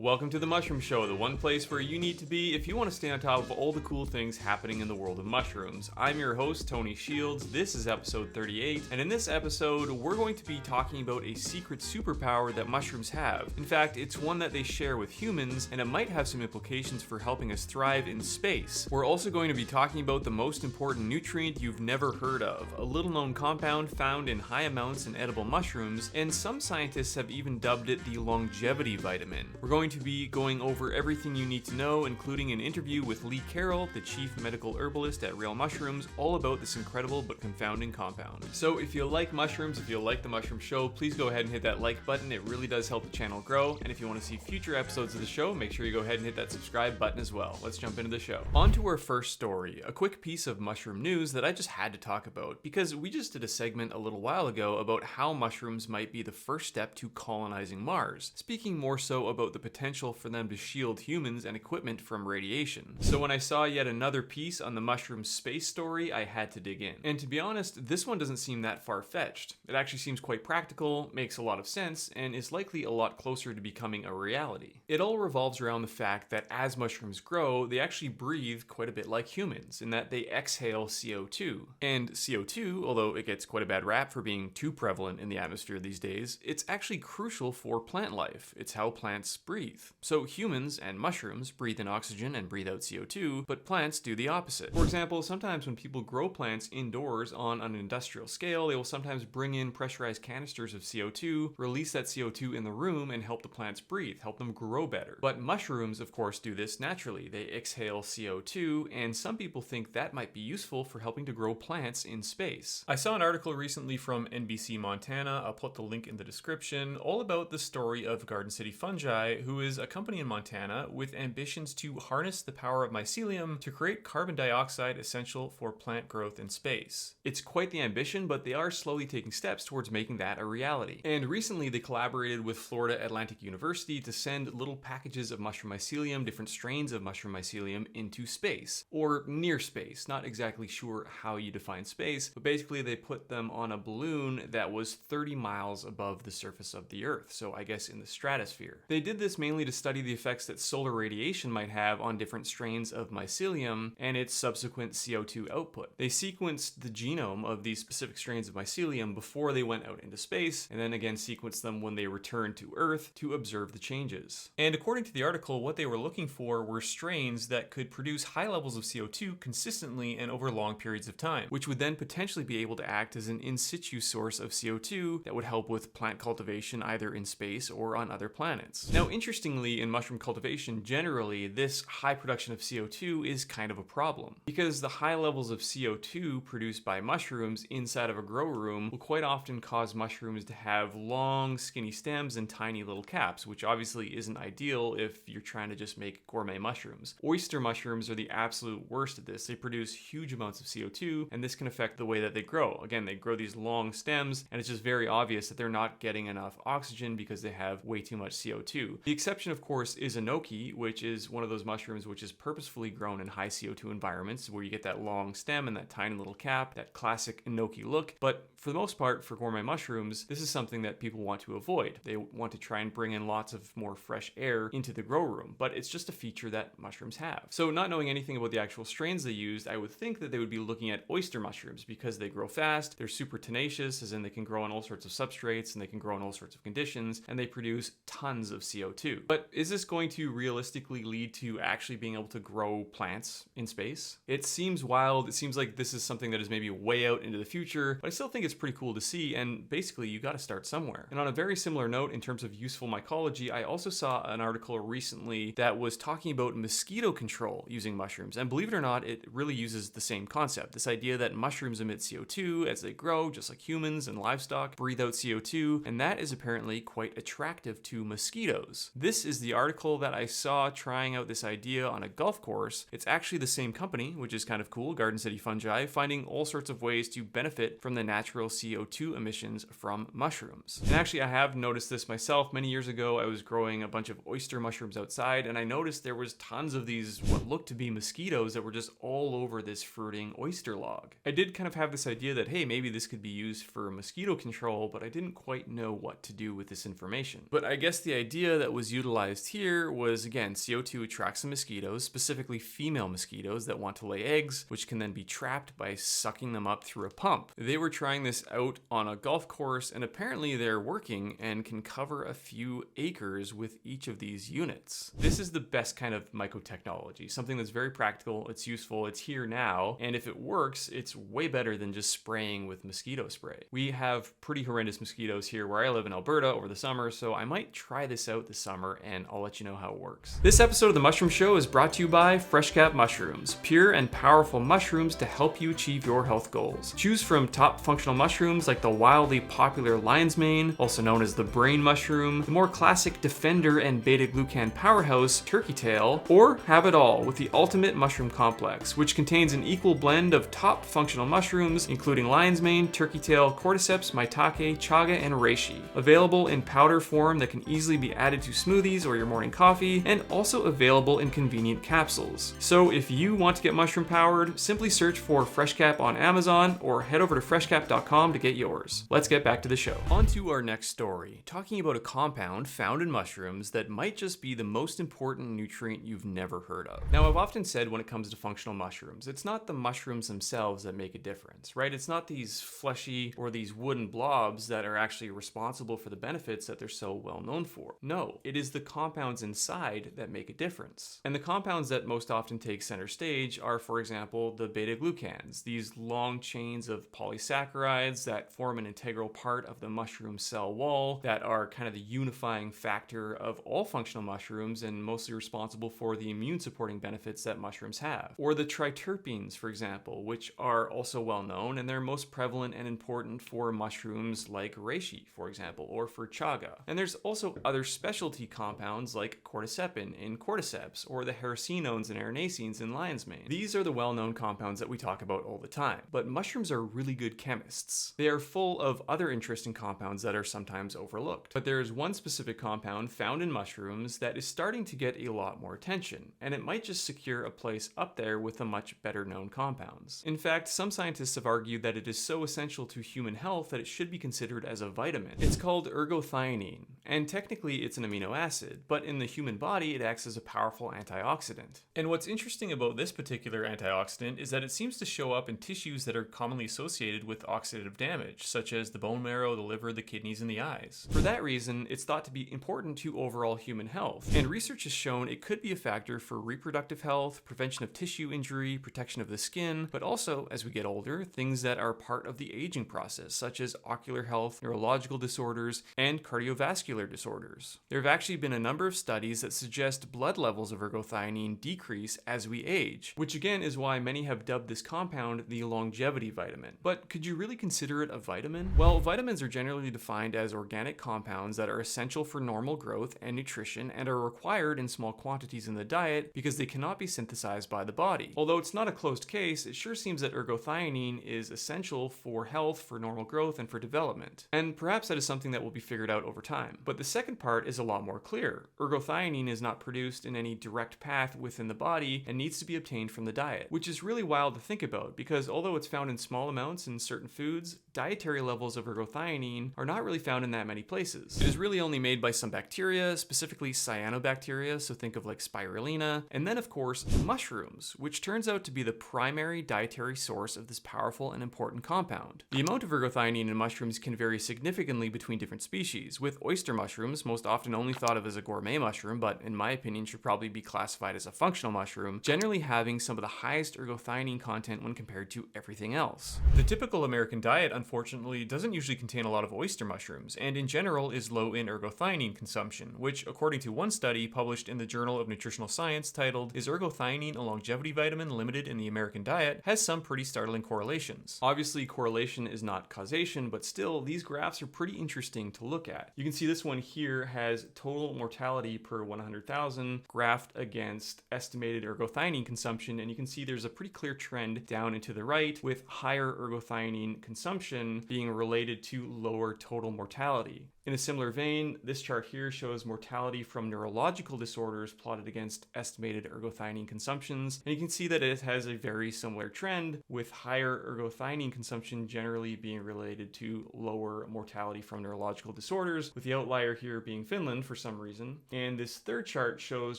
Welcome to the Mushroom Show, the one place where you need to be if you want to stay on top of all the cool things happening in the world of mushrooms. I'm your host, Tony Shields. This is episode 38, and in this episode, we're going to be talking about a secret superpower that mushrooms have. In fact, it's one that they share with humans, and it might have some implications for helping us thrive in space. We're also going to be talking about the most important nutrient you've never heard of, a little-known compound found in high amounts in edible mushrooms, and some scientists have even dubbed it the longevity vitamin. We're going to be going over everything you need to know, including an interview with Carroll, the Chief Medical Herbalist at Real Mushrooms, all about this incredible but confounding compound. So if you like mushrooms, if you like the Mushroom Show, please go ahead and hit that like button. It really does help the channel grow. And if you want to see future episodes of the show, make sure you go ahead and hit that subscribe button as well. Let's jump into the show. On to our first story, a quick piece of mushroom news that I just had to talk about because we just did a segment a little while ago about how mushrooms might be the first step to colonizing Mars, speaking more so about the potential for them to shield humans and equipment from radiation. So when I saw yet another piece on the mushroom space story, I had to dig in. And to be honest, this one doesn't seem that far-fetched. It actually seems quite practical, makes a lot of sense, and is likely a lot closer to becoming a reality. It all revolves around the fact that as mushrooms grow, they actually breathe quite a bit like humans, in that they exhale CO2. And CO2, although it gets quite a bad rap for being too prevalent in the atmosphere these days, it's actually crucial for plant life. It's how plants breathe. So humans and mushrooms breathe in oxygen and breathe out CO2, but plants do the opposite. For example, sometimes when people grow plants indoors on an industrial scale, they will sometimes bring in pressurized canisters of CO2, release that CO2 in the room, and help the plants breathe, help them grow better. But mushrooms, of course, do this naturally. They exhale CO2, and some people think that might be useful for helping to grow plants in space. I saw an article recently from NBC Montana, I'll put the link in the description, all about the story of Garden City Fungi, who is a company in Montana with ambitions to harness the power of mycelium to create carbon dioxide essential for plant growth in space. It's quite the ambition, but they are slowly taking steps towards making that a reality. And recently they collaborated with Florida Atlantic University to send little packages of mushroom mycelium, different strains of mushroom mycelium, into space, or near space. Not exactly sure how you define space, but basically they put them on a balloon that was 30 miles above the surface of the Earth, so I guess in the stratosphere. They did this mainly to study the effects that solar radiation might have on different strains of mycelium and its subsequent CO2 output. They sequenced the genome of these specific strains of mycelium before they went out into space, and then again sequenced them when they returned to Earth to observe the changes. And according to the article, what they were looking for were strains that could produce high levels of CO2 consistently and over long periods of time, which would then potentially be able to act as an in situ source of CO2 that would help with plant cultivation either in space or on other planets. Now, interestingly, in mushroom cultivation, generally, this high production of CO2 is kind of a problem because the high levels of CO2 produced by mushrooms inside of a grow room will quite often cause mushrooms to have long, skinny stems and tiny little caps, which obviously isn't ideal if you're trying to just make gourmet mushrooms. Oyster mushrooms are the absolute worst at this. They produce huge amounts of CO2, and this can affect the way that they grow. Again, they grow these long stems, and it's just very obvious that they're not getting enough oxygen because they have way too much CO2. The exception, of course, is enoki, which is one of those mushrooms which is purposefully grown in high CO2 environments where you get that long stem and that tiny little cap, that classic enoki look. But for the most part, for gourmet mushrooms, this is something that people want to avoid. They want to try and bring in lots of more fresh air into the grow room, but it's just a feature that mushrooms have. So not knowing anything about the actual strains they used, I would think that they would be looking at oyster mushrooms because they grow fast, they're super tenacious, as in they can grow on all sorts of substrates and they can grow in all sorts of conditions, and they produce tons of CO2. But is this going to realistically lead to actually being able to grow plants in space? It seems wild. It seems like this is something that is maybe way out into the future, but I still think it's pretty cool to see, and basically you got to start somewhere. And on a very similar note, in terms of useful mycology, I also saw an article recently that was talking about mosquito control using mushrooms, and believe it or not, it really uses the same concept. This idea that mushrooms emit CO2 as they grow, just like humans and livestock breathe out CO2, and that is apparently quite attractive to mosquitoes. This is the article that I saw trying out this idea on a golf course. It's actually the same company, which is kind of cool, Garden City Fungi, finding all sorts of ways to benefit from the natural CO2 emissions from mushrooms. And actually, I have noticed this myself. Many years ago, I was growing a bunch of oyster mushrooms outside, and I noticed there was tons of these what looked to be mosquitoes that were just all over this fruiting oyster log. I did kind of have this idea that, hey, maybe this could be used for mosquito control, but I didn't quite know what to do with this information. But I guess the idea that was was utilized here was, again, CO2 attracts the mosquitoes, specifically female mosquitoes that want to lay eggs, which can then be trapped by sucking them up through a pump. They were trying this out on a golf course, and apparently they're working and can cover a few acres with each of these units. This is the best kind of mycotechnology, something that's very practical, it's useful, it's here now, and if it works, it's way better than just spraying with mosquito spray. We have pretty horrendous mosquitoes here where I live in Alberta over the summer, so I might try this out this summer and I'll let you know how it works. This episode of The Mushroom Show is brought to you by FreshCap mushrooms, pure and powerful mushrooms to help you achieve your health goals. Choose from top functional mushrooms like the wildly popular lion's mane, also known as the brain mushroom, the more classic defender and beta-glucan powerhouse turkey tail, or have it all with the ultimate mushroom complex, which contains an equal blend of top functional mushrooms including lion's mane, turkey tail, cordyceps, maitake, chaga, and reishi. Available in powder form that can easily be added to smoothies or your morning coffee, and also available in convenient capsules. So if you want to get mushroom powered, simply search for FreshCap on Amazon or head over to freshcap.com to get yours. Let's get back to the show. On to our next story, talking about a compound found in mushrooms that might just be the most important nutrient you've never heard of. Now, I've often said when it comes to functional mushrooms, it's not the mushrooms themselves that make a difference, right? It's not these fleshy or these wooden blobs that are actually responsible for the benefits that they're so well known for. No, it is the compounds inside that make a difference. And the compounds that most often take center stage are, for example, the beta-glucans, these long chains of polysaccharides that form an integral part of the mushroom cell wall that are kind of the unifying factor of all functional mushrooms and mostly responsible for the immune supporting benefits that mushrooms have. Or the triterpenes, for example, which are also well known, and they're most prevalent and important for mushrooms like reishi, for example, or for chaga. And there's also other specialty compounds like cordycepin in cordyceps, or the hericenones and erinacines in lion's mane. These are the well-known compounds that we talk about all the time, but mushrooms are really good chemists. They are full of other interesting compounds that are sometimes overlooked. But there is one specific compound found in mushrooms that is starting to get a lot more attention, and it might just secure a place up there with the much better known compounds. In fact, some scientists have argued that it is so essential to human health that it should be considered as a vitamin. It's called ergothioneine, and technically it's an amino acid, but in the human body it acts as a powerful antioxidant. And what's interesting about this particular antioxidant is that it seems to show up in tissues that are commonly associated with oxidative damage, such as the bone marrow, the liver, the kidneys, and the eyes. For that reason, it's thought to be important to overall human health, and research has shown it could be a factor for reproductive health, prevention of tissue injury, protection of the skin, but also, as we get older, things that are part of the aging process, such as ocular health, neurological disorders, and cardiovascular disorders. There have actually been a number of studies that suggest blood levels of ergothioneine decrease as we age, which again is why many have dubbed this compound the longevity vitamin. But could you really consider it a vitamin? Well, vitamins are generally defined as organic compounds that are essential for normal growth and nutrition and are required in small quantities in the diet because they cannot be synthesized by the body. Although it's not a closed case, it sure seems that ergothioneine is essential for health, for normal growth, and for development. And perhaps that is something that will be figured out over time. But the second part is a lot more clear. Ergothioneine is not produced in any direct path within the body and needs to be obtained from the diet, which is really wild to think about because although it's found in small amounts in certain foods, dietary levels of ergothioneine are not really found in that many places. It is really only made by some bacteria, specifically cyanobacteria, so think of like spirulina, and then of course mushrooms, which turns out to be the primary dietary source of this powerful and important compound. The amount of ergothioneine in mushrooms can vary significantly between different species, with oyster mushrooms, most often only thought of as a gourmet mushroom, but in my opinion should probably be classified as a functional mushroom, generally having some of the highest ergothioneine content when compared to everything else. The typical American diet, unfortunately, doesn't usually contain a lot of oyster mushrooms, and in general is low in ergothioneine consumption, which according to one study published in the Journal of Nutritional Science titled "Is Ergothioneine a Longevity Vitamin Limited in the American Diet?" has some pretty startling correlations. Obviously, correlation is not causation, but still, these graphs are pretty interesting to look at. You can see this one here has total mortality per 100,000 graphed against estimated ergothioneine consumption, and you can see there's a pretty clear trend down and to the right, with higher ergothioneine consumption being related to lower total mortality. In a similar vein, this chart here shows mortality from neurological disorders plotted against estimated ergothioneine consumptions, and you can see that it has a very similar trend, with higher ergothioneine consumption generally being related to lower mortality from neurological disorders, with the outlier here being Finland for some reason. And this third chart shows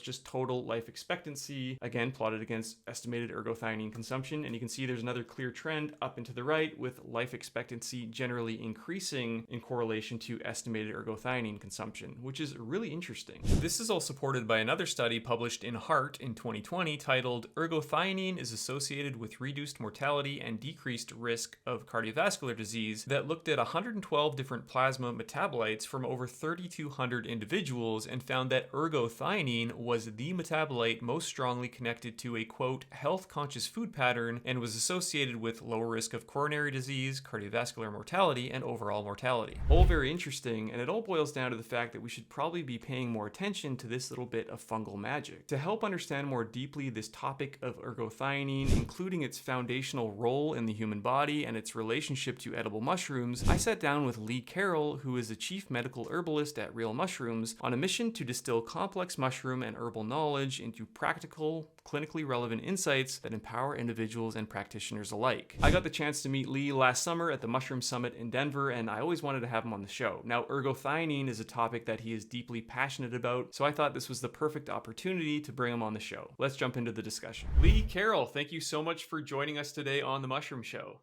just total life expectancy, again plotted against estimated ergothioneine consumption, and you can see there's another clear trend up and to the right, with life expectancy generally increasing in correlation to estimated ergothioneine consumption, which is really interesting. This is all supported by another study published in Heart in 2020 titled "Ergothioneine is associated with reduced mortality and decreased risk of cardiovascular disease," that looked at 112 different plasma metabolites from over 3,200 individuals and found that ergothioneine was the metabolite most strongly connected to a, quote, health-conscious food pattern, and was associated with lower risk of coronary disease, cardiovascular mortality, and overall mortality. All very interesting, and it all boils down to the fact that we should probably be paying more attention to this little bit of fungal magic. To help understand more deeply this topic of ergothioneine, including its foundational role in the human body and its relationship to edible mushrooms, I sat down with Lee Carroll, who is the Chief Medical Herbalist at Real Mushrooms, on a mission to distill complex mushroom and herbal knowledge into practical, clinically relevant insights that empower individuals and practitioners alike. I got the chance to meet Lee last summer at the Mushroom Summit in Denver, and I always wanted to have him on the show. Now, ergothioneine is a topic that he is deeply passionate about, so I thought this was the perfect opportunity to bring him on the show. Let's jump into the discussion. Lee Carroll, thank you so much for joining us today on the Mushroom Show.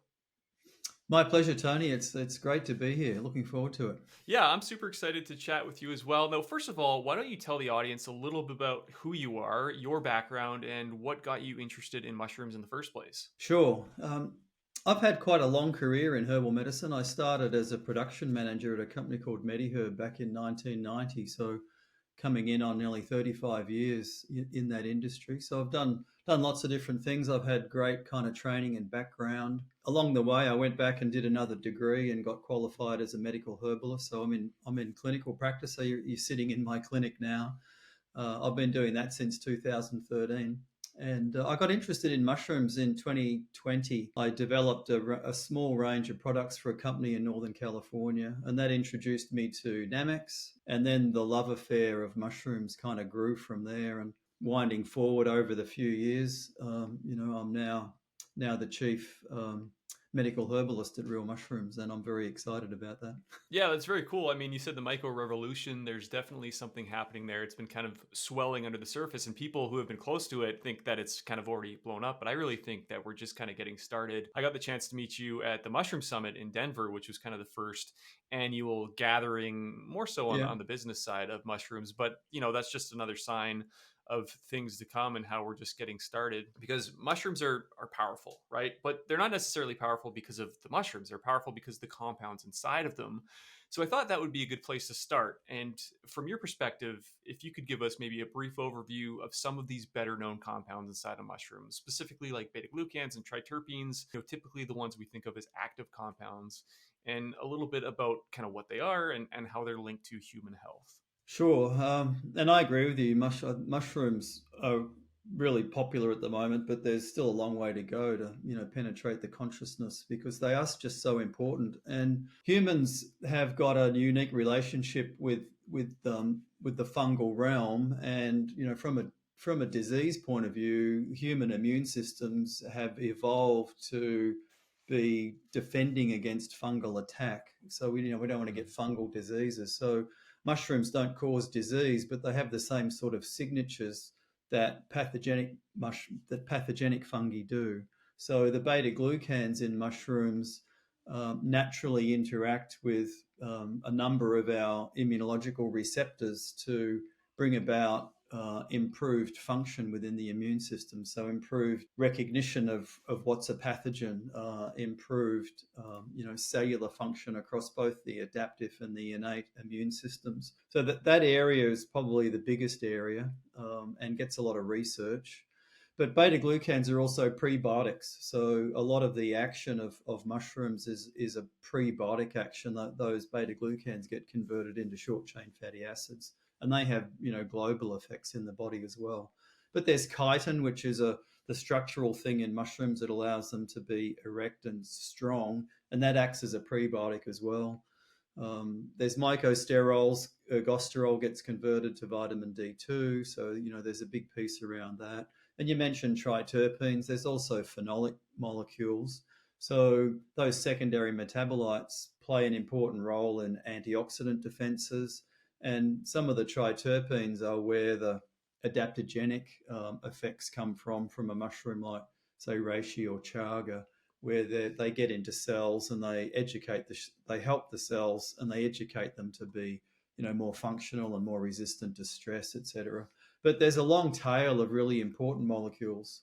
My pleasure, Tony. It's great to be here. Looking forward to it. Yeah, I'm super excited to chat with you as well. Now, first of all, why don't you tell the audience a little bit about who you are, your background, and what got you interested in mushrooms in the first place? Sure. I've had quite a long career in herbal medicine. I started as a production manager at a company called MediHerb back in 1990. So coming in on nearly 35 years in that industry. So I've done lots of different things. I've had great kind of training and background. Along the way, I went back and did another degree and got qualified as a medical herbalist. So I'm in clinical practice. So you're sitting in my clinic now. I've been doing that since 2013. And I got interested in mushrooms in 2020. I developed a small range of products for a company in Northern California, and that introduced me to Namex. And then the love affair of mushrooms kind of grew from there. And winding forward over the few years, I'm now the chief medical herbalist at Real Mushrooms, and I'm very excited about that. Yeah, that's very cool. I mean, you said the micro revolution, there's definitely something happening there. It's been kind of swelling under the surface, and people who have been close to it think that it's kind of already blown up. But I really think that we're just kind of getting started. I got the chance to meet you at the Mushroom Summit in Denver, which was kind of the first annual gathering, more so on the business side of mushrooms. But, that's just another sign of things to come and how we're just getting started, because mushrooms are powerful, right? But they're not necessarily powerful because of the mushrooms. They're powerful because of the compounds inside of them. So I thought that would be a good place to start. And from your perspective, if you could give us maybe a brief overview of some of these better known compounds inside of mushrooms, specifically like beta-glucans and triterpenes, typically the ones we think of as active compounds, and a little bit about kind of what they are and how they're linked to human health. Sure, and I agree with you. Mushrooms are really popular at the moment, but there's still a long way to go to penetrate the consciousness, because they are just so important. And humans have got a unique relationship with the fungal realm, and from a disease point of view, human immune systems have evolved to be defending against fungal attack. So we don't want to get fungal diseases. So mushrooms don't cause disease, but they have the same sort of signatures that pathogenic fungi do. So the beta-glucans in mushrooms naturally interact with a number of our immunological receptors to bring about improved function within the immune system. So improved recognition of what's a pathogen, improved cellular function across both the adaptive and the innate immune systems. So that area is probably the biggest area and gets a lot of research. But beta-glucans are also prebiotics. So a lot of the action of mushrooms is a prebiotic action. Those beta-glucans get converted into short-chain fatty acids, and they have global effects in the body as well. But there's chitin, which is the structural thing in mushrooms that allows them to be erect and strong, and that acts as a prebiotic as well. There's mycosterols. Ergosterol gets converted to vitamin D2. So, there's a big piece around that. And you mentioned triterpenes. There's also phenolic molecules. So those secondary metabolites play an important role in antioxidant defenses. And some of the triterpenes are where the adaptogenic effects come from a mushroom like, say, reishi or chaga, where they get into cells and they help the cells and they educate them to be more functional and more resistant to stress, etc. But there's a long tail of really important molecules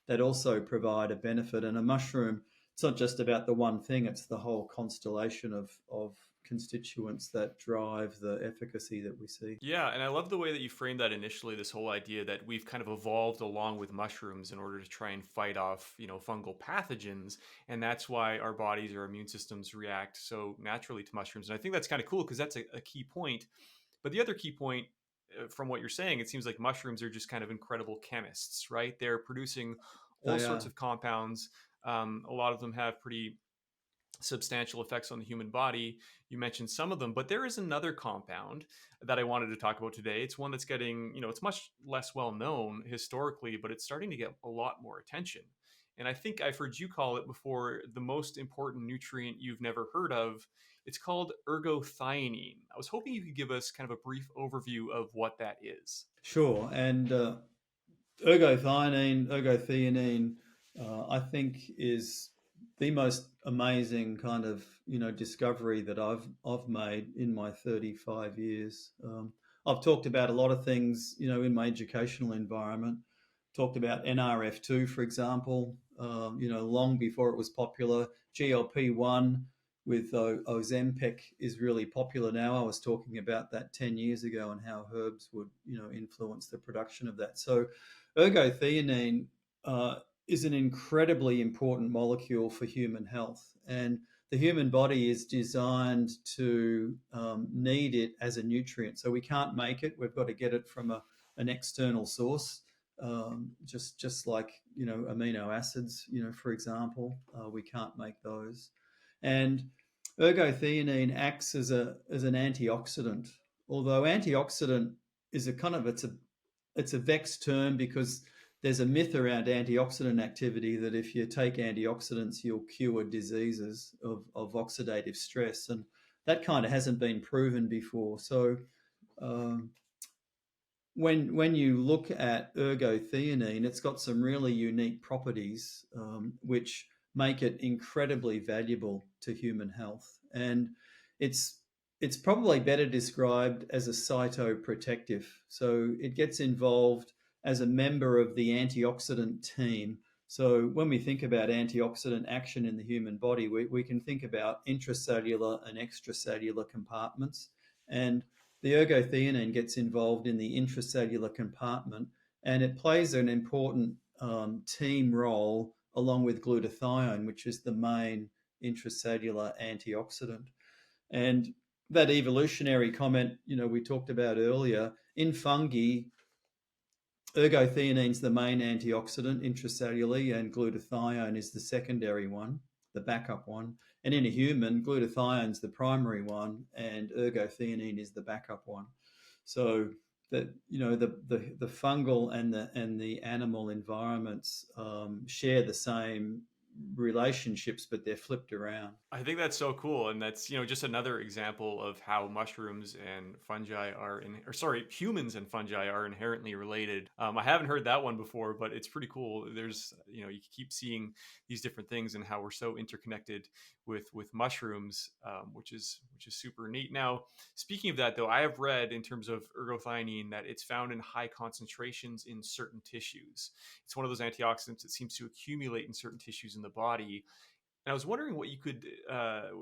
that also provide a benefit. And a mushroom, it's not just about the one thing; it's the whole constellation of constituents that drive the efficacy that we see. Yeah, and I love the way that you framed that initially, this whole idea that we've kind of evolved along with mushrooms in order to try and fight off, fungal pathogens. And that's why our bodies or immune systems react so naturally to mushrooms. And I think that's kind of cool because that's a key point. But the other key point from what you're saying, it seems like mushrooms are just kind of incredible chemists, right? They're producing all They sorts are. of compounds. A lot of them have pretty substantial effects on the human body. You mentioned some of them, but there is another compound that I wanted to talk about today. It's one that's getting, it's much less well known historically, but it's starting to get a lot more attention. And I think I've heard you call it before the most important nutrient you've never heard of. It's called ergothioneine. I was hoping you could give us kind of a brief overview of what that is. Sure. And ergothionine, I think is the most amazing kind of discovery that I've made in my 35 years. I've talked about a lot of things in my educational environment. Talked about NRF2, for example. Long before it was popular. GLP-1 with Ozempic is really popular now. I was talking about that 10 years ago and how herbs would influence the production of that. So ergothioneine is an incredibly important molecule for human health, and the human body is designed to need it as a nutrient. So we can't make it; we've got to get it from an external source. Just like amino acids, for example, we can't make those, and ergothioneine acts as an antioxidant. Although antioxidant is a kind of it's a vexed term because there's a myth around antioxidant activity that if you take antioxidants, you'll cure diseases of oxidative stress. And that kind of hasn't been proven before. So um, when you look at ergothioneine, it's got some really unique properties which make it incredibly valuable to human health. And it's it's probably better described as a cytoprotective. So it gets involved as a member of the antioxidant team. So when we think about antioxidant action in the human body, we can think about intracellular and extracellular compartments. And the ergothioneine gets involved in the intracellular compartment, and it plays an important team role along with glutathione, which is the main intracellular antioxidant. And that evolutionary comment, we talked about earlier, in fungi, ergothioneine is the main antioxidant intracellularly, and glutathione is the secondary one, the backup one. And in a human, glutathione is the primary one, and ergothioneine is the backup one. So that the fungal and the animal environments share the same relationships, but they're flipped around. I think that's so cool, and that's just another example of how mushrooms and fungi humans and fungi are inherently related. I haven't heard that one before, but it's pretty cool. There's you keep seeing these different things and how we're so interconnected with mushrooms, which is super neat. Now, speaking of that, though, I have read in terms of ergothioneine that it's found in high concentrations in certain tissues. It's one of those antioxidants that seems to accumulate in certain tissues in the body. And I was wondering what you could,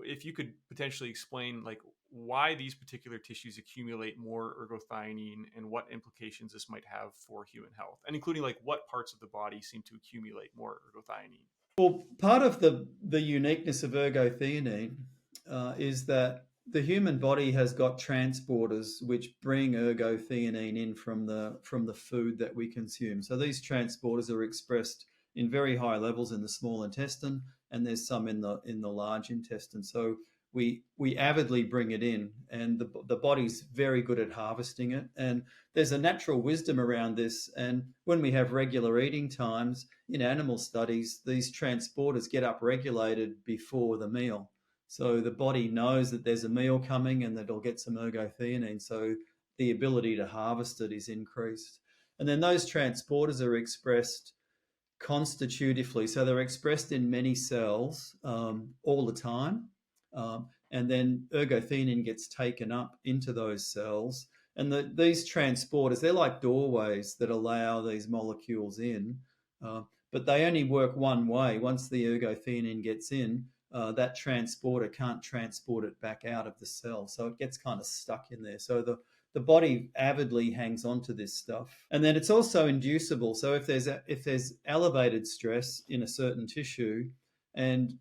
if you could potentially explain, like why these particular tissues accumulate more ergothioneine and what implications this might have for human health, and including like what parts of the body seem to accumulate more ergothioneine. Well, part of the uniqueness of ergothioneine is that the human body has got transporters which bring ergothioneine in from the food that we consume. So these transporters are expressed in very high levels in the small intestine, and there's some in the large intestine. So we avidly bring it in, and the body's very good at harvesting it. And there's a natural wisdom around this. And when we have regular eating times in animal studies, these transporters get upregulated before the meal. So the body knows that there's a meal coming and that it'll get some ergothioneine. So the ability to harvest it is increased. And then those transporters are expressed constitutively. So they're expressed in many cells all the time. And then ergothioneine gets taken up into those cells. And these transporters, they're like doorways that allow these molecules in, but they only work one way. Once the ergothioneine gets in, that transporter can't transport it back out of the cell. So it gets kind of stuck in there. So the body avidly hangs on to this stuff. And then it's also inducible. So if there's elevated stress in a certain tissue, and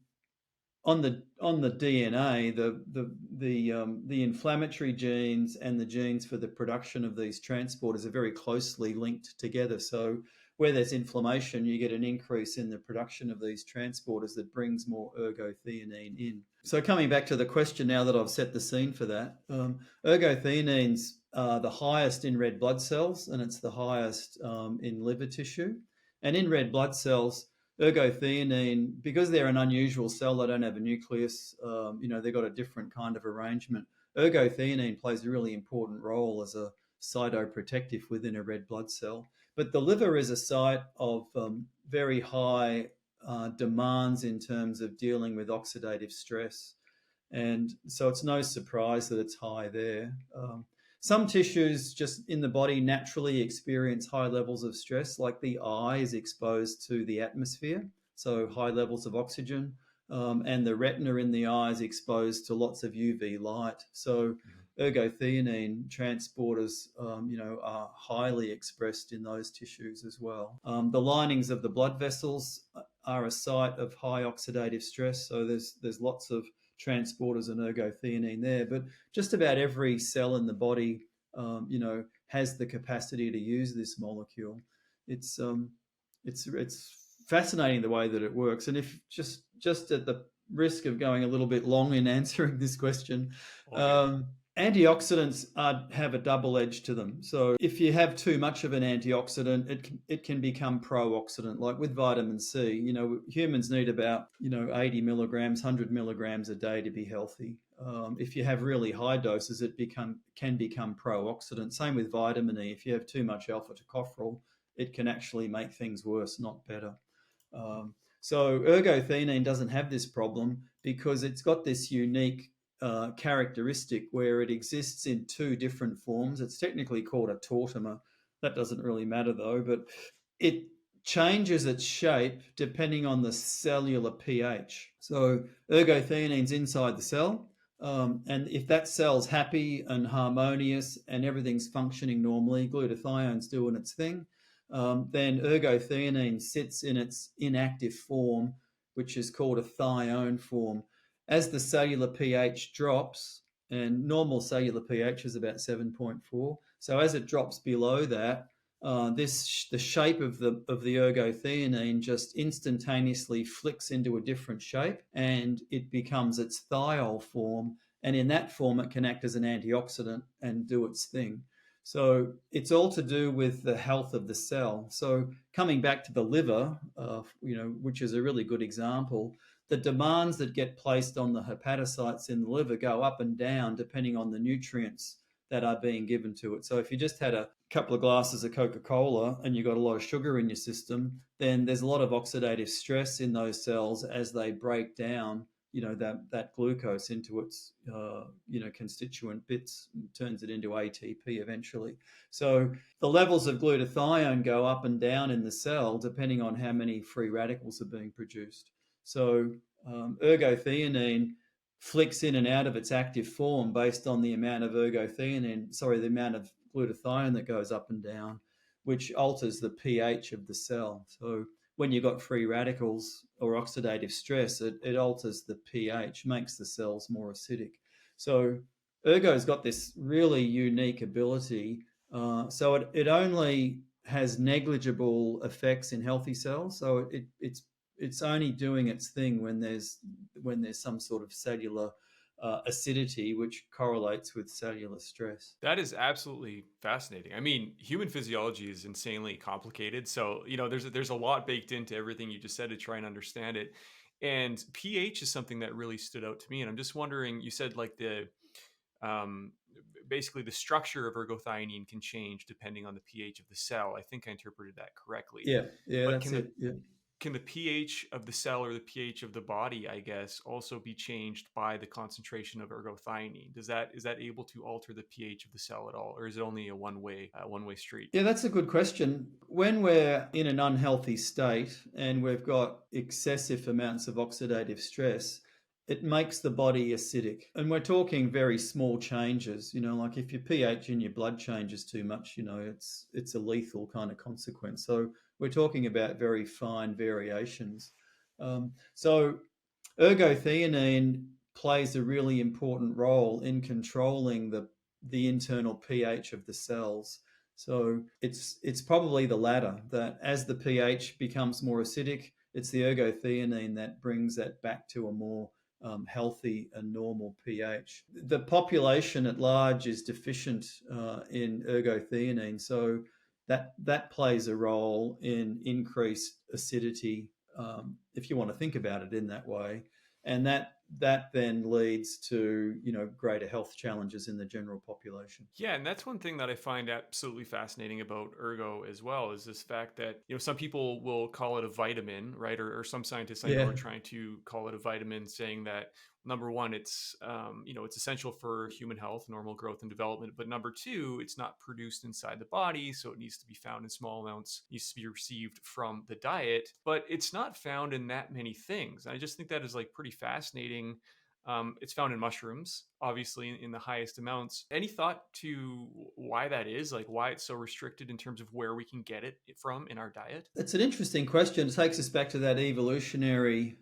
on the DNA, the inflammatory genes and the genes for the production of these transporters are very closely linked together. So where there's inflammation, you get an increase in the production of these transporters that brings more ergothioneine in. So coming back to the question now that I've set the scene for that, ergothioneines are the highest in red blood cells, and it's the highest in liver tissue. And in red blood cells, ergothioneine, because they're an unusual cell, they don't have a nucleus, they've got a different kind of arrangement. Ergothioneine plays a really important role as a cytoprotective within a red blood cell. But the liver is a site of very high demands in terms of dealing with oxidative stress. And so it's no surprise that it's high there. Some tissues just in the body naturally experience high levels of stress, like the eye is exposed to the atmosphere, so high levels of oxygen, and the retina in the eye is exposed to lots of UV light. So ergothioneine transporters, are highly expressed in those tissues as well. The linings of the blood vessels are a site of high oxidative stress, so there's lots of transporters and ergothioneine there. But just about every cell in the body, has the capacity to use this molecule. It's fascinating the way that it works. And if just at the risk of going a little bit long in answering this question, antioxidants have a double edge to them. So if you have too much of an antioxidant, it can become pro-oxidant. Like with vitamin C, humans need about 80 milligrams, 100 milligrams a day to be healthy. If you have really high doses, it can become pro-oxidant. Same with vitamin E. If you have too much alpha tocopherol, it can actually make things worse, not better. So ergothioneine doesn't have this problem because it's got this unique characteristic where it exists in two different forms. It's technically called a tautomer. That doesn't really matter though, but it changes its shape depending on the cellular pH. So ergothionene's inside the cell, and if that cell's happy and harmonious and everything's functioning normally, glutathione's doing its thing, then ergothioneine sits in its inactive form, which is called a thione form. As the cellular pH drops, and normal cellular pH is about 7.4, so as it drops below that, the shape of the ergothioneine just instantaneously flicks into a different shape, and it becomes its thiol form. And in that form, it can act as an antioxidant and do its thing. So it's all to do with the health of the cell. So coming back to the liver, which is a really good example, the demands that get placed on the hepatocytes in the liver go up and down depending on the nutrients that are being given to it. So if you just had a couple of glasses of Coca-Cola and you got a lot of sugar in your system, then there's a lot of oxidative stress in those cells as they break down, that glucose into its, constituent bits, and turns it into ATP eventually. So the levels of glutathione go up and down in the cell depending on how many free radicals are being produced. So ergothioneine flicks in and out of its active form based on the amount of the amount of glutathione that goes up and down, which alters the pH of the cell. So when you've got free radicals or oxidative stress, it alters the pH, makes the cells more acidic. So ergo's got this really unique ability. So it only has negligible effects in healthy cells. So it's only doing its thing when there's some sort of cellular acidity, which correlates with cellular stress. That is absolutely fascinating. I mean, human physiology is insanely complicated. So, there's a lot baked into everything you just said to try and understand it. And pH is something that really stood out to me. And I'm just wondering, you said like um, basically the structure of ergothioneine can change depending on the pH of the cell. I think I interpreted that correctly. Yeah, yeah, But that's it. Yeah. can the pH of the cell or the pH of the body, I guess, also be changed by the concentration of ergothioneine? Is that able to alter the pH of the cell at all, or is it only a one way street? Yeah, that's a good question. When we're in an unhealthy state and we've got excessive amounts of oxidative stress, it makes the body acidic. And we're talking very small changes, like if your pH in your blood changes too much, it's a lethal kind of consequence. So we're talking about very fine variations. So ergothioneine plays a really important role in controlling the internal pH of the cells. So it's probably the latter, that as the pH becomes more acidic, it's the ergothioneine that brings that back to a more healthy and normal pH. The population at large is deficient in ergothioneine, so that plays a role in increased acidity, if you want to think about it in that way, and that then leads to greater health challenges in the general population. Yeah, and that's one thing that I find absolutely fascinating about ergo as well, is this fact that some people will call it a vitamin, right? Or some scientists I know Yeah, are trying to call it a vitamin, saying that number one, it's essential for human health, normal growth and development, but number two, it's not produced inside the body, so it needs to be found in small amounts, needs to be received from the diet, but it's not found in that many things. And I just think that is like pretty fascinating. It's found in mushrooms, obviously, in the highest amounts. Any thought to why that is? Like why it's so restricted in terms of where we can get it from in our diet? it's an interesting question. It takes us back to that evolutionary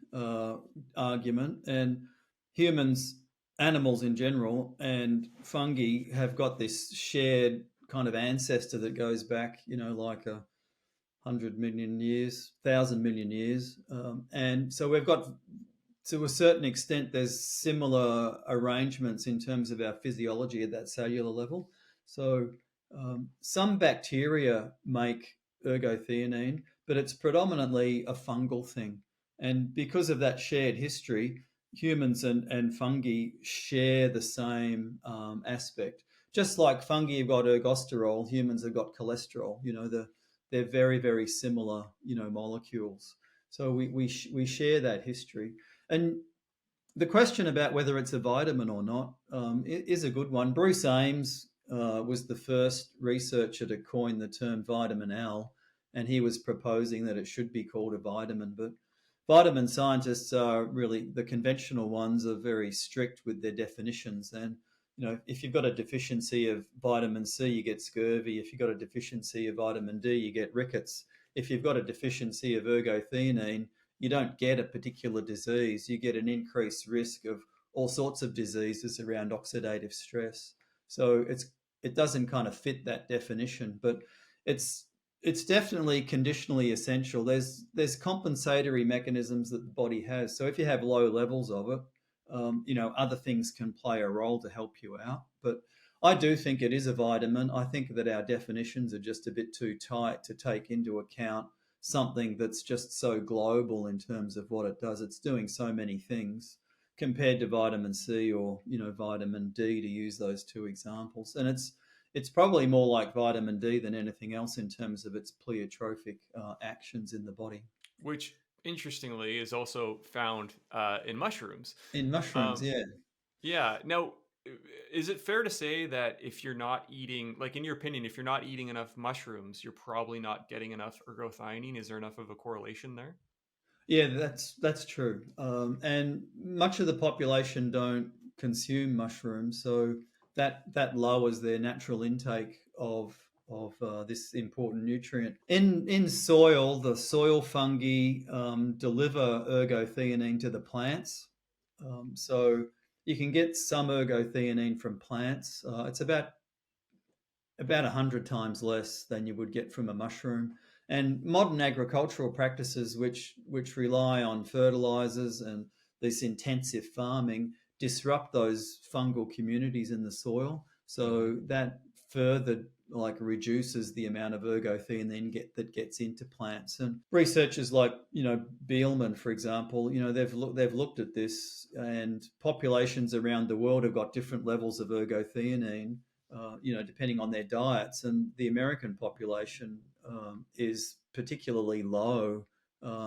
argument, and humans, animals in general, and fungi have got this shared kind of ancestor that goes back, like 100 million years, 1,000 million years, and so we've got, to a certain extent, there's similar arrangements in terms of our physiology at that cellular level. So some bacteria make ergothioneine, but it's predominantly a fungal thing. And because of that shared history, humans and fungi share the same aspect. Just like fungi have got ergosterol, humans have got cholesterol. They're very, very similar, molecules. So we share that history. And the question about whether it's a vitamin or not is a good one. Bruce Ames was the first researcher to coin the term vitamin L, and he was proposing that it should be called a vitamin. But vitamin scientists are really, the conventional ones are very strict with their definitions. And if you've got a deficiency of vitamin C, you get scurvy. If you've got a deficiency of vitamin D, you get rickets. If you've got a deficiency of ergothioneine, you don't get a particular disease. You get an increased risk of all sorts of diseases around oxidative stress. So it doesn't kind of fit that definition, but it's definitely conditionally essential. There's compensatory mechanisms that the body has. So if you have low levels of it, other things can play a role to help you out. But I do think it is a vitamin. I think that our definitions are just a bit too tight to take into account something that's just so global in terms of what it does. It's doing so many things compared to vitamin C or vitamin D, to use those two examples. And it's probably more like vitamin D than anything else in terms of its pleiotropic actions in the body. Which, interestingly, is also found in mushrooms. In mushrooms, Um, yeah. yeah. Now, is it fair to say that if you're not eating, like in your opinion, if you're not eating enough mushrooms, you're probably not getting enough ergothioneine? Is there enough of a correlation there? Yeah, that's true. And much of the population don't consume mushrooms, so that lowers their natural intake of this important nutrient. In soil, the soil fungi deliver ergothioneine to the plants, so you can get some ergothioneine from plants. It's about 100 times less than you would get from a mushroom. And modern agricultural practices, which rely on fertilizers and this intensive farming, disrupt those fungal communities in the soil. Mhm. So that further like reduces the amount of ergothioneine that gets into plants. And researchers like Bielman, for example, they've looked at this, and populations around the world have got different levels of ergothioneine, depending on their diets. And the American population is particularly low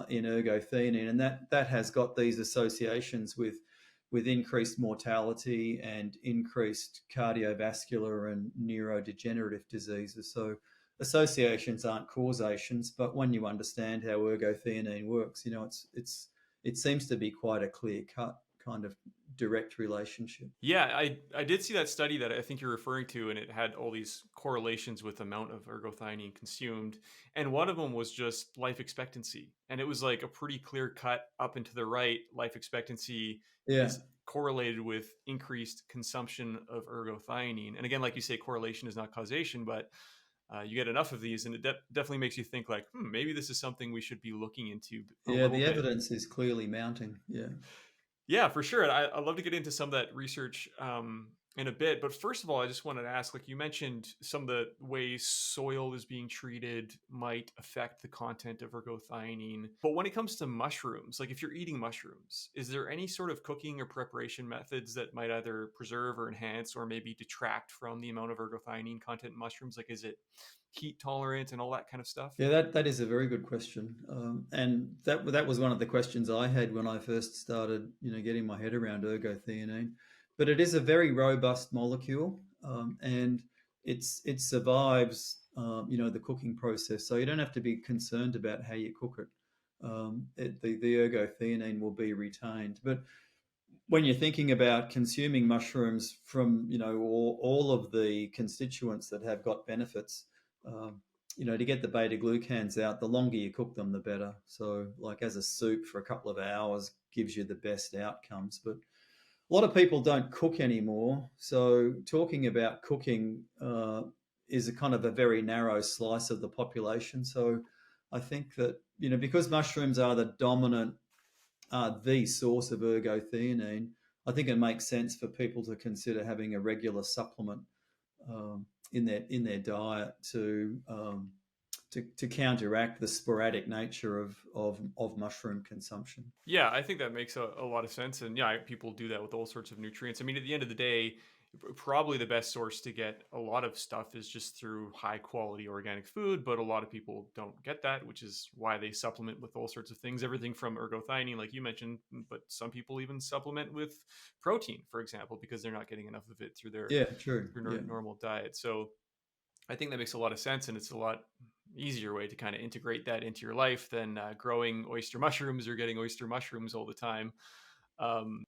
in ergothioneine, and that has got these associations with increased mortality and increased cardiovascular and neurodegenerative diseases. So associations aren't causations, but when you understand how ergothioneine works, it seems to be quite a clear cut kind of direct relationship. Yeah, I did see that study that I think you're referring to, and it had all these correlations with the amount of ergothioneine consumed. And one of them was just life expectancy. And it was like a pretty clear cut up and to the right. Life expectancy Yeah. is correlated with increased consumption of ergothioneine. And again, like you say, correlation is not causation, but you get enough of these, and it definitely makes you think like, maybe this is something we should be looking into a Yeah, little the bit. evidence is clearly mounting. Yeah. Yeah, for sure. I'd love to get into some of that research in a bit. But first of all, I just wanted to ask, like you mentioned, some of the ways soil is being treated might affect the content of ergothioneine. But when it comes to mushrooms, like if you're eating mushrooms, is there any sort of cooking or preparation methods that might either preserve or enhance or maybe detract from the amount of ergothioneine content in mushrooms? Like, is it heat tolerant and all that kind of stuff? Yeah, that is a very good question, and that was one of the questions I had when I first started, getting my head around ergothioneine. But it is a very robust molecule, and it survives, the cooking process. So you don't have to be concerned about how you cook it. The ergothioneine will be retained. But when you're thinking about consuming mushrooms from all of the constituents that have got benefits, to get the beta glucans out, the longer you cook them, the better. So, like as a soup for a couple of hours gives you the best outcomes. But a lot of people don't cook anymore. So, talking about cooking is a kind of a very narrow slice of the population. So, I think that because mushrooms are the dominant the source of ergothioneine, I think it makes sense for people to consider having a regular supplement in their diet to counteract the sporadic nature of mushroom consumption. Yeah, I think that makes a lot of sense. And yeah, people do that with all sorts of nutrients. I mean, at the end of the day, probably the best source to get a lot of stuff is just through high quality organic food. But a lot of people don't get that, which is why they supplement with all sorts of things, everything from ergothioneine, like you mentioned. But some people even supplement with protein, for example, because they're not getting enough of it through their Yeah, true. Yeah, normal diet. So I think that makes a lot of sense, and it's a lot easier way to kind of integrate that into your life than growing oyster mushrooms or getting oyster mushrooms all the time.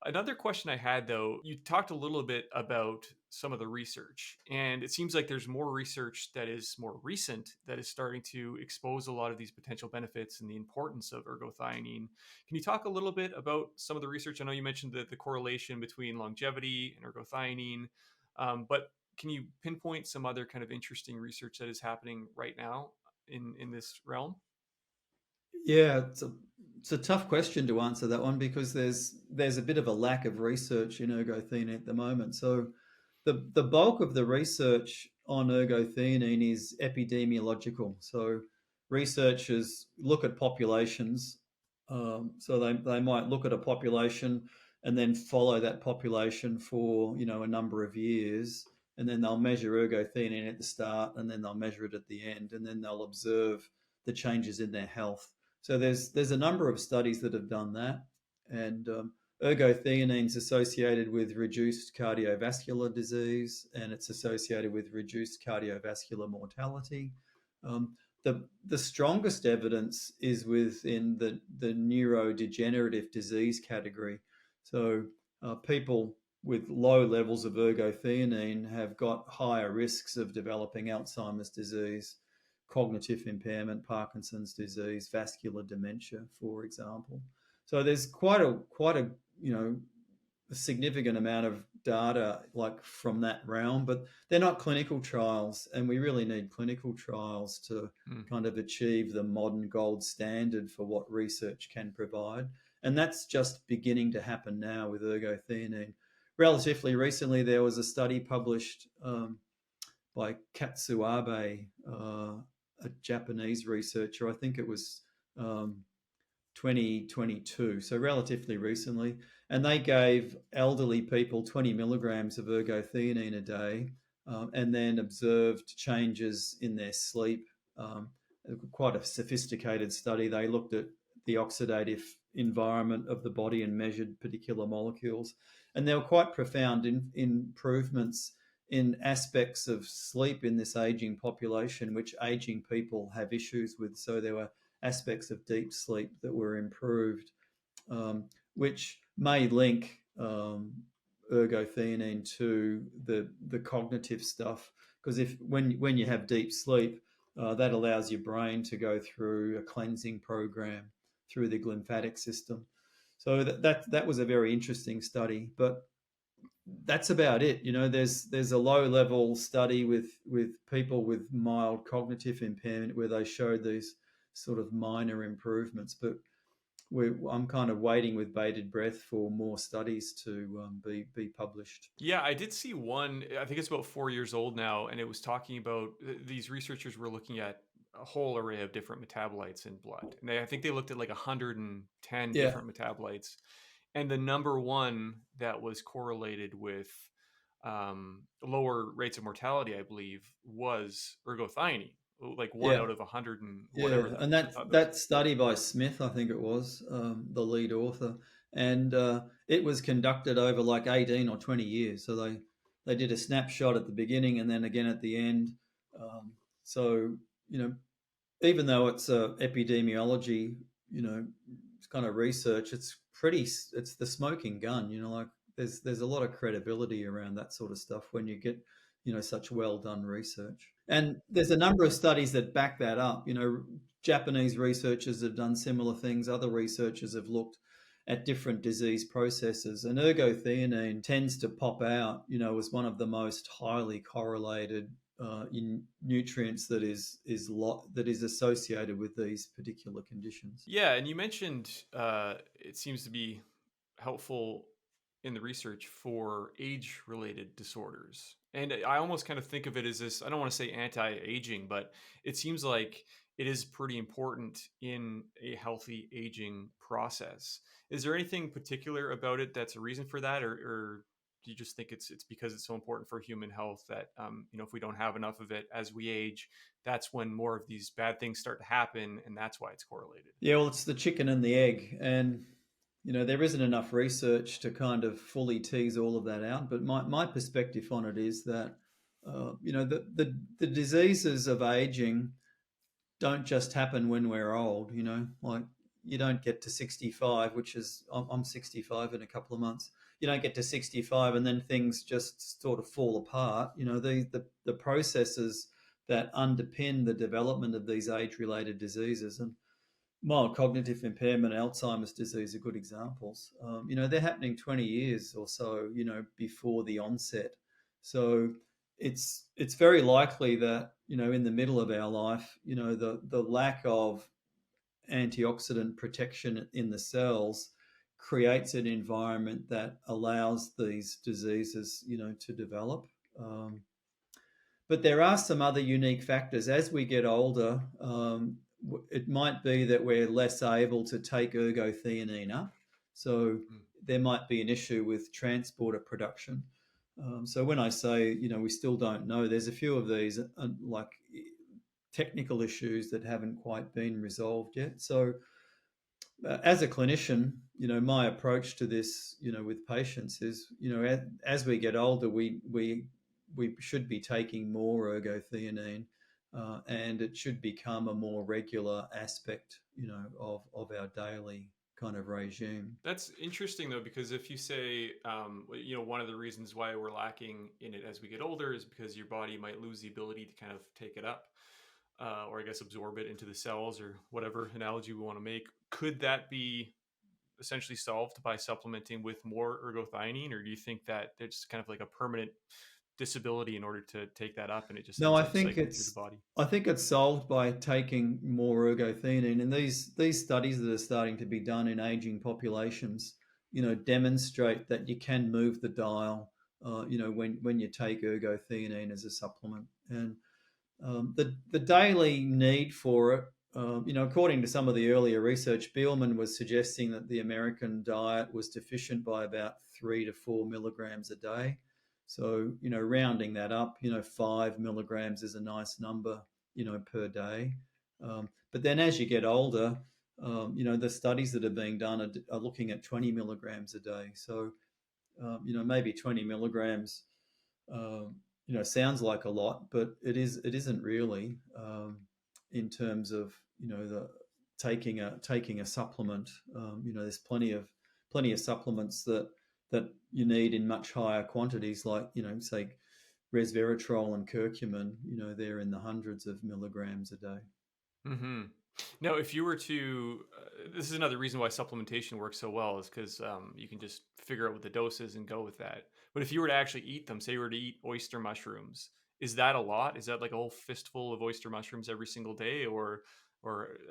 Another question I had, though, you talked a little bit about some of the research, and it seems like there's more research that is more recent that is starting to expose a lot of these potential benefits and the importance of ergothioneine. Can you talk a little bit about some of the research? I know you mentioned the correlation between longevity and ergothioneine, but can you pinpoint some other kind of interesting research that is happening right now in this realm? yeah. It's a tough question to answer that one because there's a bit of a lack of research in ergothioneine at the moment. So the bulk of the research on ergothioneine is epidemiological. So researchers look at populations. So they might look at a population and then follow that population for a number of years, and then they'll measure ergothioneine at the start, and then they'll measure it at the end, and then they'll observe the changes in their health. So there's a number of studies that have done that, and ergothioneine is associated with reduced cardiovascular disease, and it's associated with reduced cardiovascular mortality. The strongest evidence is within the neurodegenerative disease category. So people with low levels of ergothioneine have got higher risks of developing Alzheimer's disease, cognitive impairment, Parkinson's disease, vascular dementia, for example. So there's quite a a significant amount of data like from that realm, but they're not clinical trials, and we really need clinical trials to Hmm. kind of achieve the modern gold standard for what research can provide. And that's just beginning to happen now with ergothioneine. relatively recently, there was a study published by Katsuabe, a Japanese researcher. I think it was 2022, so relatively recently. And they gave elderly people 20 milligrams of ergothioneine a day, and then observed changes in their sleep. Quite a sophisticated study. They looked at the oxidative environment of the body and measured particular molecules. And there were quite profound improvements in aspects of sleep in this aging population, which aging people have issues with. So there were aspects of deep sleep that were improved, which may link ergothioneine to the cognitive stuff. Because if when you have deep sleep, that allows your brain to go through a cleansing program through the lymphatic system. So that was a very interesting study, but that's about it. There's a low level study with people with mild cognitive impairment where they showed these sort of minor improvements, but I'm kind of waiting with bated breath for more studies to be published. Yeah, I did see one. I think it's about 4 years old now, and it was talking about these researchers were looking at a whole array of different metabolites in blood, and I think they looked at like 110 Yeah, different metabolites, and the number one that was correlated with lower rates of mortality, I believe, was ergothioneine, like one yeah, out of 100 and yeah. whatever that And was. I that thought that was that study by Smith, I think it was, the lead author, and it was conducted over like 18 or 20 years. So they did a snapshot at the beginning and then again at the end. So you know, even though it's epidemiology, it's kind of research, it's the smoking gun. Like there's a lot of credibility around that sort of stuff when you get such well done research. And there's a number of studies that back that up. Japanese researchers have done similar things. Other researchers have looked at different disease processes, and ergothioneine tends to pop out, as one of the most highly correlated in nutrients that is associated with these particular conditions. Yeah, and you mentioned it seems to be helpful in the research for age-related disorders. And I almost kind of think of it as this, I don't want to say anti-aging, but it seems like it is pretty important in a healthy aging process. Is there anything particular about it that's a reason for that, or do you just think it's because it's so important for human health that if we don't have enough of it as we age, that's when more of these bad things start to happen, and that's why it's correlated? Yeah, well, it's the chicken and the egg, and there isn't enough research to kind of fully tease all of that out. But my perspective on it is that the diseases of aging don't just happen when we're old. Like you don't get to 65, which is I'm 65 in a couple of months. You don't get to 65 and then things just sort of fall apart. The processes that underpin the development of these age-related diseases, and mild cognitive impairment, Alzheimer's disease are good examples. They're happening 20 years or so, before the onset. So it's very likely that, in the middle of our life, the lack of antioxidant protection in the cells creates an environment that allows these diseases, to develop. But there are some other unique factors. As we get older, it might be that we're less able to take ergothioneine up. So there might be an issue with transporter production. So when I say, we still don't know, there's a few of these like technical issues that haven't quite been resolved yet. So as a clinician, my approach to this, with patients is, as we get older, we should be taking more ergothioneine, and it should become a more regular aspect, of our daily kind of regime. That's interesting though, because if you say, one of the reasons why we're lacking in it as we get older is because your body might lose the ability to kind of take it up, or I guess absorb it into the cells, or whatever analogy we want to make. Could that be essentially solved by supplementing with more ergothioneine, or do you think that there's kind of like a permanent disability in order to take that up, and it just No, ends up cycling through the body? I think it's solved by taking more ergothioneine. And these studies that are starting to be done in aging populations, demonstrate that you can move the dial, when you take ergothioneine as a supplement. And the daily need for it, according to some of the earlier research, Bielman was suggesting that the American diet was deficient by about 3 to 4 milligrams a day. So, rounding that up, 5 milligrams is a nice number, per day. But then as you get older, the studies that are being done are looking at 20 milligrams a day. So, maybe 20 milligrams, sounds like a lot, but it isn't really, in terms of, the taking a supplement. There's plenty of supplements that you need in much higher quantities, like, say resveratrol and curcumin. They're in the hundreds of milligrams a day. Mm-hmm. Now, if you were to, this is another reason why supplementation works so well, is because you can just figure out what the dose is and go with that. But if you were to actually eat them, say you were to eat oyster mushrooms, is that a lot? Is that like a whole fistful of oyster mushrooms every single day, or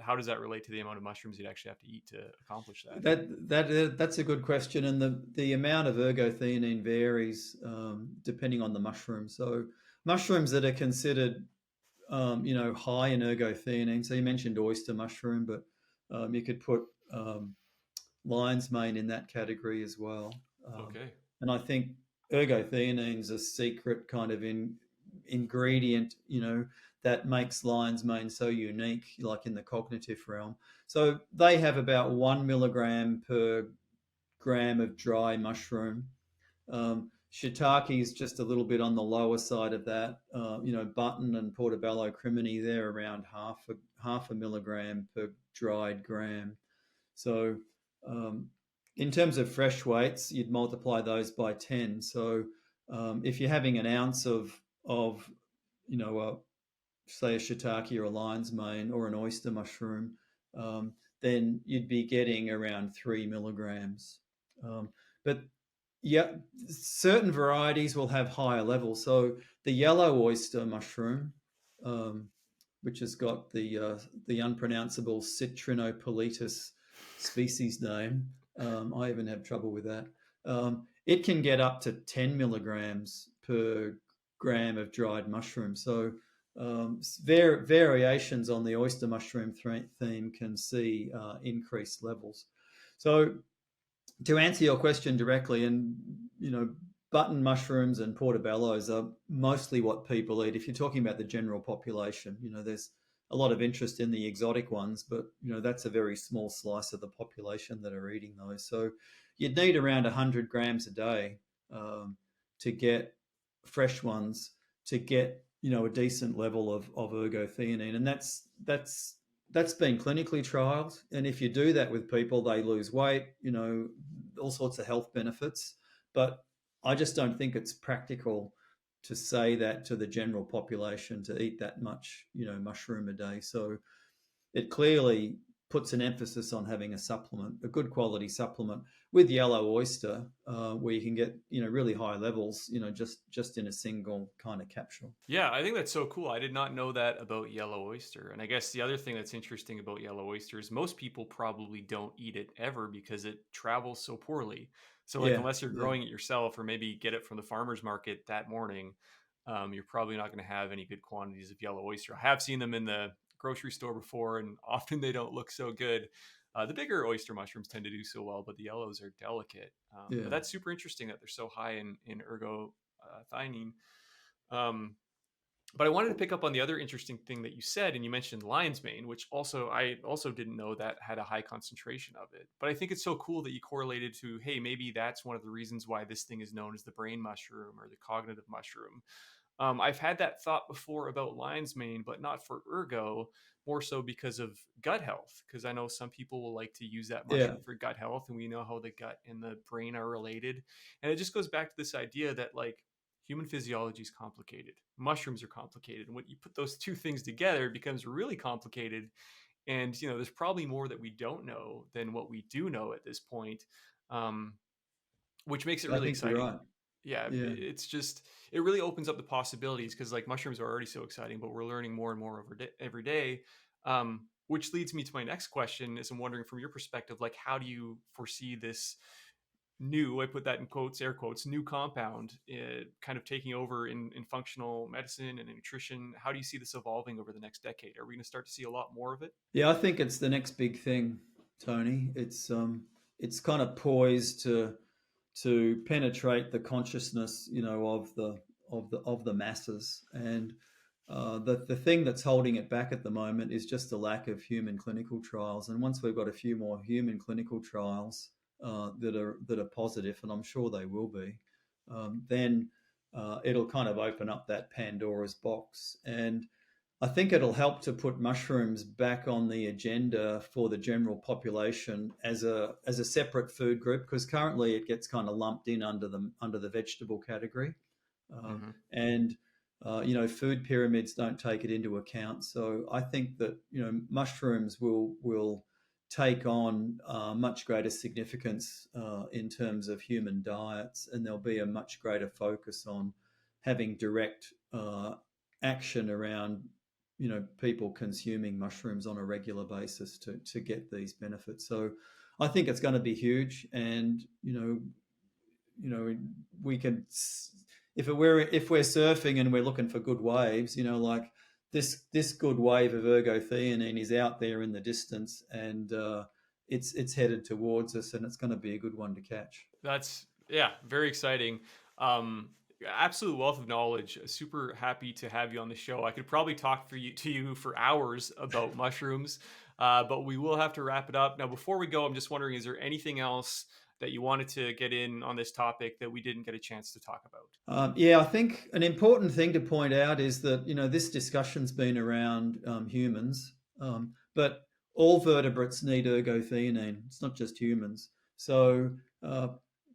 how does that relate to the amount of mushrooms you'd actually have to eat to accomplish that? That's a good question, and the amount of ergothioneine varies, depending on the mushroom. So mushrooms that are considered, high in ergothioneine. So you mentioned oyster mushroom, but you could put, lion's mane in that category as well. Okay. And I think ergothioneine is a secret kind of ingredient, that makes lion's mane so unique, like in the cognitive realm. So they have about 1 milligram per gram of dry mushroom. Shiitake is just a little bit on the lower side of that. Button and portobello crimini, they're around half a milligram per dried gram. So, in terms of fresh weights, you'd multiply those by 10. So, if you're having an ounce of say a shiitake or a lion's mane or an oyster mushroom, then you'd be getting around 3 milligrams. But yeah, certain varieties will have higher levels. So the yellow oyster mushroom, which has got the unpronounceable Citrinopolitus species name, I even have trouble with that. It can get up to 10 milligrams per gram of dried mushroom. So, variations on the oyster mushroom theme can see increased levels. So, to answer your question directly, and button mushrooms and portobellos are mostly what people eat. If you're talking about the general population, there's a lot of interest in the exotic ones, but that's a very small slice of the population that are eating those. So you'd need around 100 grams a day, to get fresh ones, to get a decent level of ergothioneine, and that's been clinically trialed. And if you do that with people, they lose weight, all sorts of health benefits. But I just don't think it's practical to say that to the general population to eat that much, mushroom a day. So it clearly puts an emphasis on having a supplement, a good quality supplement with yellow oyster, where you can get really high levels, just in a single kind of capsule. Yeah, I think that's so cool. I did not know that about yellow oyster. And I guess the other thing that's interesting about yellow oyster is most people probably don't eat it ever because it travels so poorly. So, like, Yeah, unless you're yeah, growing it yourself or maybe get it from the farmer's market that morning, you're probably not going to have any good quantities of yellow oyster. I have seen them in the grocery store before, and often they don't look so good. The bigger oyster mushrooms tend to do so well, but the yellows are delicate. But yeah, that's super interesting that they're so high in ergothioneine. But I wanted to pick up on the other interesting thing that you said, and you mentioned lion's mane, which also I also didn't know that had a high concentration of it. But I think it's so cool that you correlated to, hey, maybe that's one of the reasons why this thing is known as the brain mushroom or the cognitive mushroom. I've had that thought before about lion's mane, but not for ergo, more so because of gut health. Because I know some people will like to use that yeah. mushroom for gut health, and we know how the gut and the brain are related. And it just goes back to this idea that, like, human physiology is complicated, mushrooms are complicated, and when you put those two things together, it becomes really complicated. And there's probably more that we don't know than what we do know at this point. Um, which makes it I really think you're exciting. right. Yeah, Yeah. it's just it really opens up the possibilities because, like, mushrooms are already so exciting, but we're learning more and more every day. Which leads me to my next question: is I'm wondering from your perspective, like, how do you foresee this new, I put that in quotes, air quotes, new compound kind of taking over in functional medicine and nutrition. How do you see this evolving over the next decade? Are we going to start to see a lot more of it? Yeah, I think it's the next big thing, Tony. It's kind of poised to penetrate the consciousness, of the masses. And the thing that's holding it back at the moment is just the lack of human clinical trials. And once we've got a few more human clinical trials that are positive, and I'm sure they will be, then it'll kind of open up that Pandora's box. And I think it'll help to put mushrooms back on the agenda for the general population as a separate food group, because currently it gets kind of lumped in under the vegetable category, and food pyramids don't take it into account. So I think that mushrooms will take on much greater significance in terms of human diets, and there'll be a much greater focus on having direct action around people consuming mushrooms on a regular basis to get these benefits. So I think it's going to be huge, and we can, if we're surfing and we're looking for good waves, like this good wave of ergothioneine is out there in the distance, and it's headed towards us, and it's going to be a good one to catch. That's very exciting. Absolute wealth of knowledge. Super happy to have you on the show. I could probably talk to you for hours about mushrooms, but we will have to wrap it up. Now, before we go, I'm just wondering, is there anything else that you wanted to get in on this topic that we didn't get a chance to talk about? I think an important thing to point out is that, this discussion's been around humans, but all vertebrates need ergothioneine. It's not just humans. So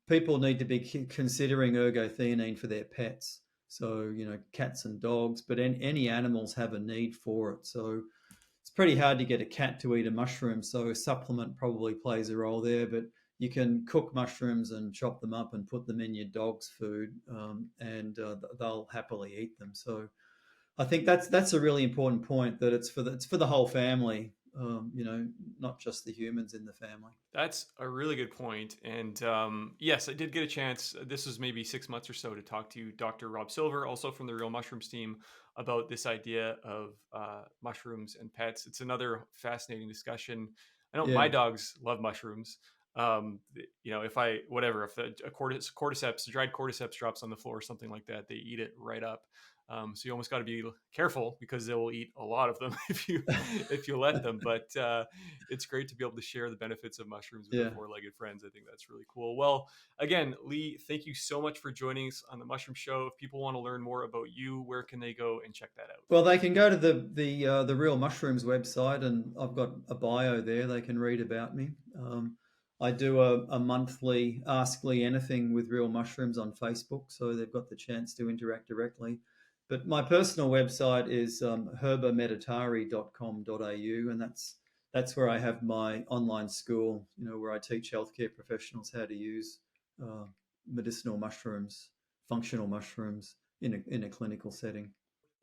people need to be considering ergothioneine for their pets. So, cats and dogs, but any animals have a need for it. So it's pretty hard to get a cat to eat a mushroom. So a supplement probably plays a role there, but you can cook mushrooms and chop them up and put them in your dog's food, and they'll happily eat them. So I think that's a really important point, that it's for the whole family, not just the humans in the family. That's a really good point. And yes, I did get a chance. This was maybe 6 months or so, to talk to Dr. Rob Silver, also from the Real Mushrooms team, about this idea of mushrooms and pets. It's another fascinating discussion. I know my dogs love mushrooms. If a cordyceps, dried cordyceps drops on the floor or something like that, they eat it right up. So you almost got to be careful, because they will eat a lot of them if you let them. But it's great to be able to share the benefits of mushrooms with our four-legged friends. I think that's really cool. Well, again, Lee, thank you so much for joining us on the Mushroom Show. If people want to learn more about you, where can they go and check that out? Well, they can go to the Real Mushrooms website, and I've got a bio there. They can read about me. I do a monthly Ask Lee Anything with Real Mushrooms on Facebook, so they've got the chance to interact directly. But my personal website is herbameditari.com.au, and that's where I have my online school, where I teach healthcare professionals how to use medicinal mushrooms, functional mushrooms in a clinical setting.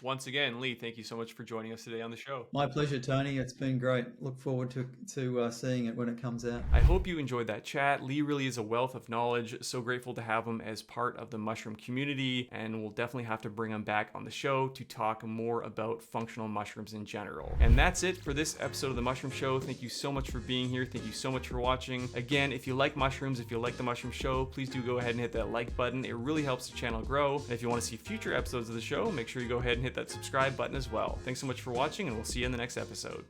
Once again, Lee, thank you so much for joining us today on the show. My pleasure, Tony. It's been great. Look forward to seeing it when it comes out. I hope you enjoyed that chat. Lee really is a wealth of knowledge. So grateful to have him as part of the mushroom community, and we'll definitely have to bring him back on the show to talk more about functional mushrooms in general. And that's it for this episode of the Mushroom Show. Thank you so much for being here. Thank you so much for watching. Again, if you like mushrooms, if you like the Mushroom Show, please do go ahead and hit that like button. It really helps the channel grow. And if you want to see future episodes of the show, make sure you go ahead and hit that subscribe button as well. Thanks so much for watching, and we'll see you in the next episode.